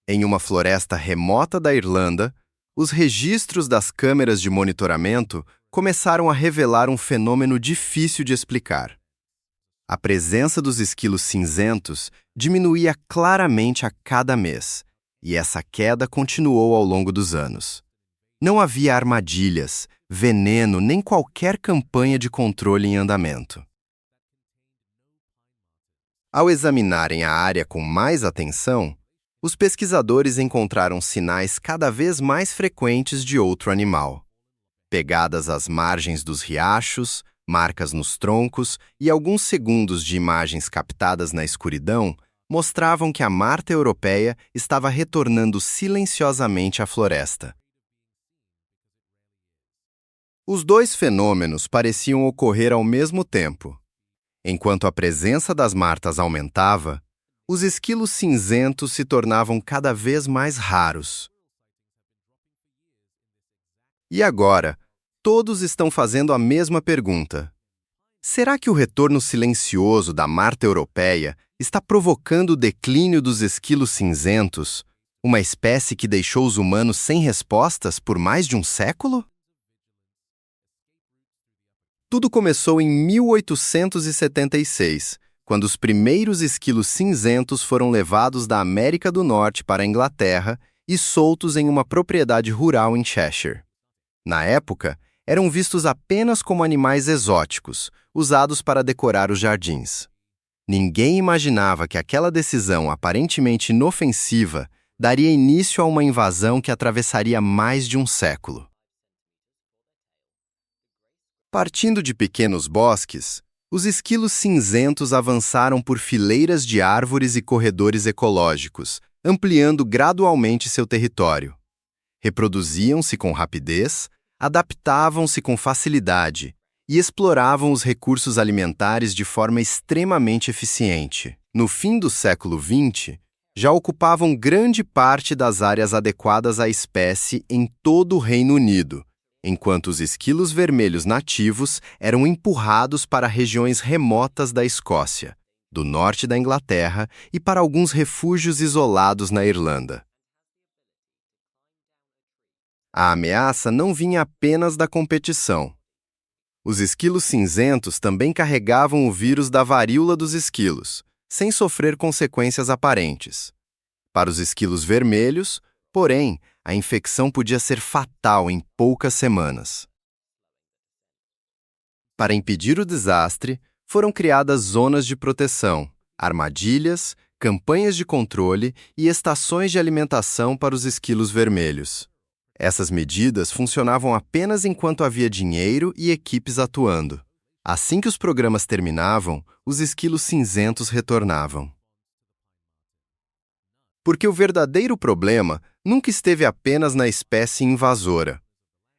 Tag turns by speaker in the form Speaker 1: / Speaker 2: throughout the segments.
Speaker 1: Em uma floresta remota da Irlanda, os registros das câmeras de monitoramento começaram a revelar um fenômeno difícil de explicar. A presença dos esquilos cinzentos diminuía claramente a cada mês, e essa queda continuou ao longo dos anos. Não havia armadilhas, veneno nem qualquer campanha de controle em andamento. Ao examinarem a área com mais atenção, os pesquisadores encontraram sinais cada vez mais frequentes de outro animal. Pegadas às margens dos riachos, marcas nos troncos e alguns segundos de imagens captadas na escuridão mostravam que a marta europeia estava retornando silenciosamente à floresta. Os dois fenômenos pareciam ocorrer ao mesmo tempo. Enquanto a presença das martas aumentava, os esquilos cinzentos se tornavam cada vez mais raros. E agora, todos estão fazendo a mesma pergunta. Será que o retorno silencioso da marta europeia está provocando o declínio dos esquilos cinzentos, uma espécie que deixou os humanos sem respostas por mais de um século? Tudo começou em 1876, quando os primeiros esquilos cinzentos foram levados da América do Norte para a Inglaterra e soltos em uma propriedade rural em Cheshire. Na época, eram vistos apenas como animais exóticos, usados para decorar os jardins. Ninguém imaginava que aquela decisão aparentemente inofensiva daria início a uma invasão que atravessaria mais de um século. Partindo de pequenos bosques, os esquilos cinzentos avançaram por fileiras de árvores e corredores ecológicos, ampliando gradualmente seu território. Reproduziam-se com rapidez, adaptavam-se com facilidade e exploravam os recursos alimentares de forma extremamente eficiente. No fim do século XX, já ocupavam grande parte das áreas adequadas à espécie em todo o Reino Unido, enquanto os esquilos vermelhos nativos eram empurrados para regiões remotas da Escócia, do norte da Inglaterra e para alguns refúgios isolados na Irlanda. A ameaça não vinha apenas da competição. Os esquilos cinzentos também carregavam o vírus da varíola dos esquilos, sem sofrer consequências aparentes. Para os esquilos vermelhos, porém, a infecção podia ser fatal em poucas semanas. Para impedir o desastre, foram criadas zonas de proteção, armadilhas, campanhas de controle e estações de alimentação para os esquilos vermelhos. Essas medidas funcionavam apenas enquanto havia dinheiro e equipes atuando. Assim que os programas terminavam, os esquilos cinzentos retornavam. Porque o verdadeiro problema nunca esteve apenas na espécie invasora.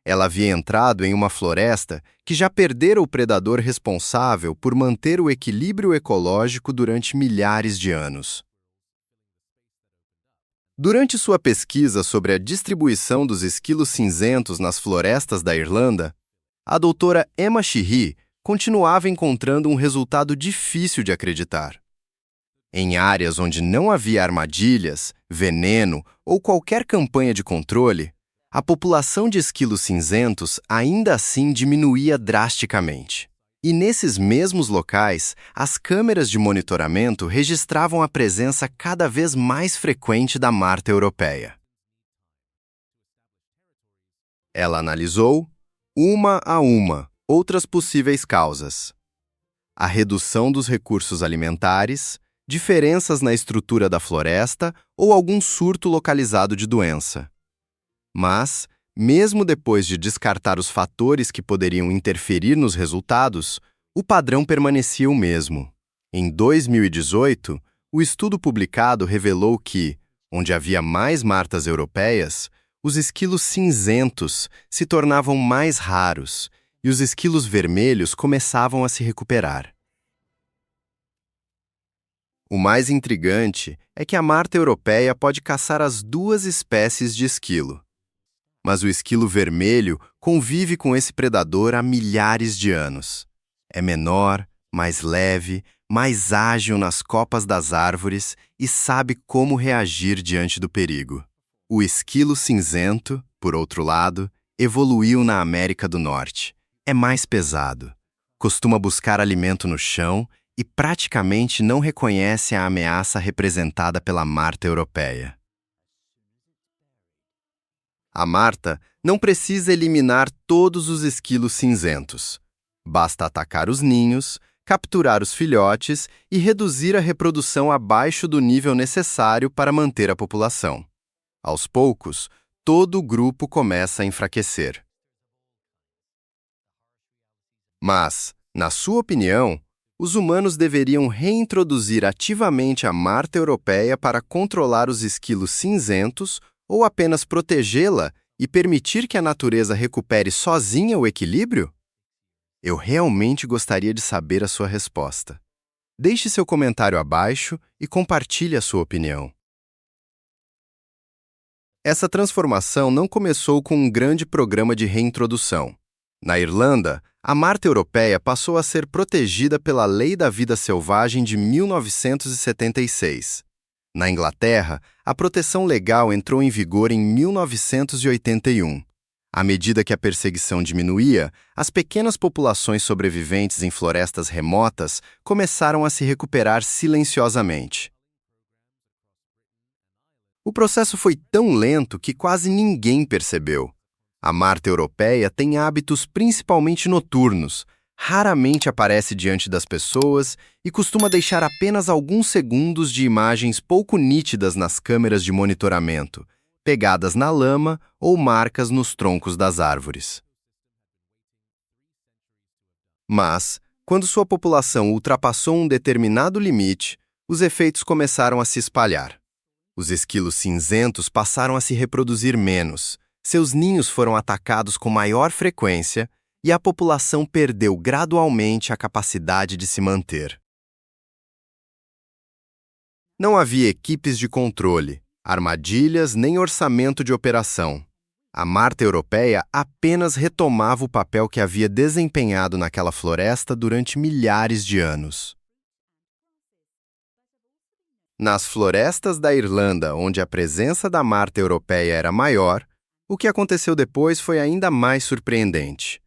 Speaker 1: Ela havia entrado em uma floresta que já perdera o predador responsável por manter o equilíbrio ecológico durante milhares de anos. Durante sua pesquisa sobre a distribuição dos esquilos cinzentos nas florestas da Irlanda, a doutora Emma Sheehy continuava encontrando um resultado difícil de acreditar. Em áreas onde não havia armadilhas, veneno ou qualquer campanha de controle, a população de esquilos cinzentos ainda assim diminuía drasticamente. E nesses mesmos locais, as câmeras de monitoramento registravam a presença cada vez mais frequente da marta europeia. Ela analisou, uma a uma, outras possíveis causas: a redução dos recursos alimentares, diferenças na estrutura da floresta ou algum surto localizado de doença. Mas, mesmo depois de descartar os fatores que poderiam interferir nos resultados, o padrão permanecia o mesmo. Em 2018, o estudo publicado revelou que, onde havia mais martas europeias, os esquilos cinzentos se tornavam mais raros e os esquilos vermelhos começavam a se recuperar. O mais intrigante é que a marta europeia pode caçar as duas espécies de esquilo. Mas o esquilo vermelho convive com esse predador há milhares de anos. É menor, mais leve, mais ágil nas copas das árvores e sabe como reagir diante do perigo. O esquilo cinzento, por outro lado, evoluiu na América do Norte. É mais pesado, costuma buscar alimento no chão e praticamente não reconhece a ameaça representada pela marta europeia. A marta não precisa eliminar todos os esquilos cinzentos. Basta atacar os ninhos, capturar os filhotes e reduzir a reprodução abaixo do nível necessário para manter a população. Aos poucos, todo o grupo começa a enfraquecer. Mas, na sua opinião, os humanos deveriam reintroduzir ativamente a marta europeia para controlar os esquilos cinzentos ou apenas protegê-la e permitir que a natureza recupere sozinha o equilíbrio? Eu realmente gostaria de saber a sua resposta. Deixe seu comentário abaixo e compartilhe a sua opinião. Essa transformação não começou com um grande programa de reintrodução. Na Irlanda, a marta europeia passou a ser protegida pela Lei da Vida Selvagem de 1976. Na Inglaterra, a proteção legal entrou em vigor em 1981. À medida que a perseguição diminuía, as pequenas populações sobreviventes em florestas remotas começaram a se recuperar silenciosamente. O processo foi tão lento que quase ninguém percebeu. A marta europeia tem hábitos principalmente noturnos, raramente aparece diante das pessoas e costuma deixar apenas alguns segundos de imagens pouco nítidas nas câmeras de monitoramento, pegadas na lama ou marcas nos troncos das árvores. Mas, quando sua população ultrapassou um determinado limite, os efeitos começaram a se espalhar. Os esquilos cinzentos passaram a se reproduzir menos, seus ninhos foram atacados com maior frequência e a população perdeu gradualmente a capacidade de se manter. Não havia equipes de controle, armadilhas nem orçamento de operação. A marta europeia apenas retomava o papel que havia desempenhado naquela floresta durante milhares de anos. Nas florestas da Irlanda, onde a presença da marta europeia era maior, o que aconteceu depois foi ainda mais surpreendente.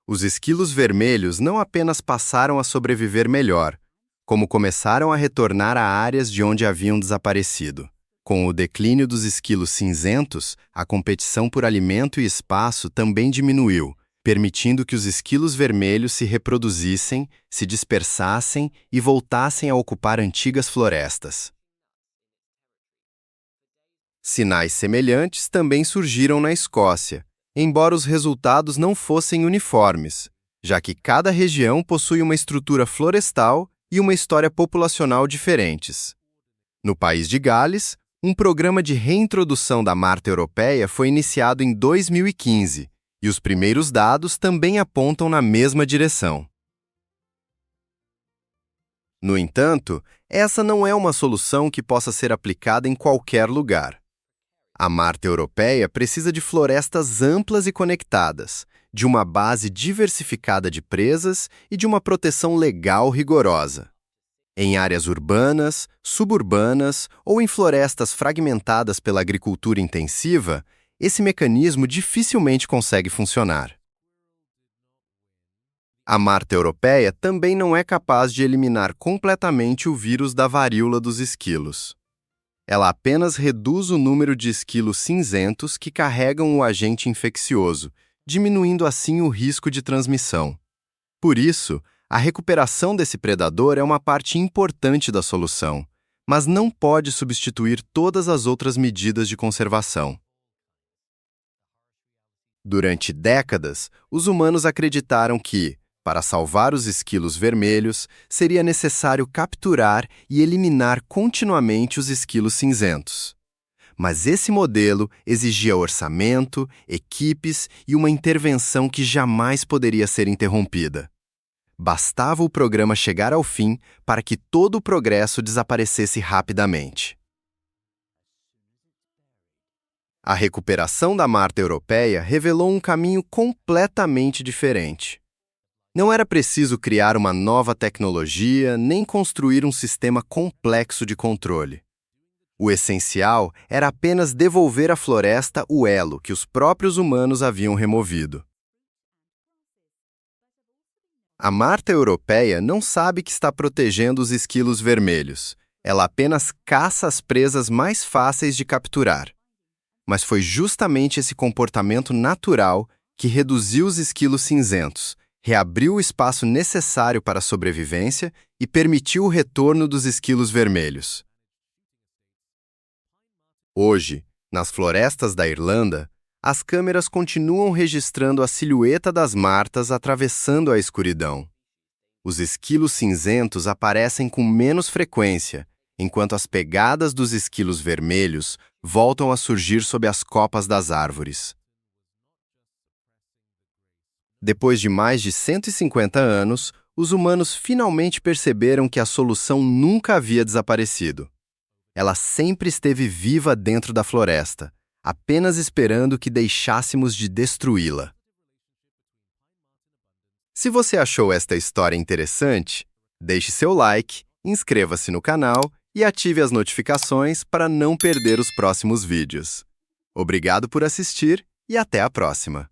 Speaker 1: Os esquilos vermelhos não apenas passaram a sobreviver melhor, como começaram a retornar a áreas de onde haviam desaparecido. Com o declínio dos esquilos cinzentos, a competição por alimento e espaço também diminuiu, permitindo que os esquilos vermelhos se reproduzissem, se dispersassem e voltassem a ocupar antigas florestas. Sinais semelhantes também surgiram na Escócia, embora os resultados não fossem uniformes, já que cada região possui uma estrutura florestal e uma história populacional diferentes. No país de Gales, um programa de reintrodução da marta europeia foi iniciado em 2015, e os primeiros dados também apontam na mesma direção. No entanto, essa não é uma solução que possa ser aplicada em qualquer lugar. A marta europeia precisa de florestas amplas e conectadas, de uma base diversificada de presas e de uma proteção legal rigorosa. Em áreas urbanas, suburbanas ou em florestas fragmentadas pela agricultura intensiva, esse mecanismo dificilmente consegue funcionar. A marta europeia também não é capaz de eliminar completamente o vírus da varíola dos esquilos. Ela apenas reduz o número de esquilos cinzentos que carregam o agente infeccioso, diminuindo assim o risco de transmissão. Por isso, a recuperação desse predador é uma parte importante da solução, mas não pode substituir todas as outras medidas de conservação. Durante décadas, os humanos acreditaram que, para salvar os esquilos vermelhos, seria necessário capturar e eliminar continuamente os esquilos cinzentos. Mas esse modelo exigia orçamento, equipes e uma intervenção que jamais poderia ser interrompida. Bastava o programa chegar ao fim para que todo o progresso desaparecesse rapidamente. A recuperação da marta europeia revelou um caminho completamente diferente. Não era preciso criar uma nova tecnologia nem construir um sistema complexo de controle. O essencial era apenas devolver à floresta o elo que os próprios humanos haviam removido. A marta europeia não sabe que está protegendo os esquilos vermelhos. Ela apenas caça as presas mais fáceis de capturar. Mas foi justamente esse comportamento natural que reduziu os esquilos cinzentos, reabriu o espaço necessário para a sobrevivência e permitiu o retorno dos esquilos vermelhos. Hoje, nas florestas da Irlanda, as câmeras continuam registrando a silhueta das martas atravessando a escuridão. Os esquilos cinzentos aparecem com menos frequência, enquanto as pegadas dos esquilos vermelhos voltam a surgir sob as copas das árvores. Depois de mais de 150 anos, os humanos finalmente perceberam que a solução nunca havia desaparecido. Ela sempre esteve viva dentro da floresta, apenas esperando que deixássemos de destruí-la. Se você achou esta história interessante, deixe seu like, inscreva-se no canal e ative as notificações para não perder os próximos vídeos. Obrigado por assistir e até a próxima!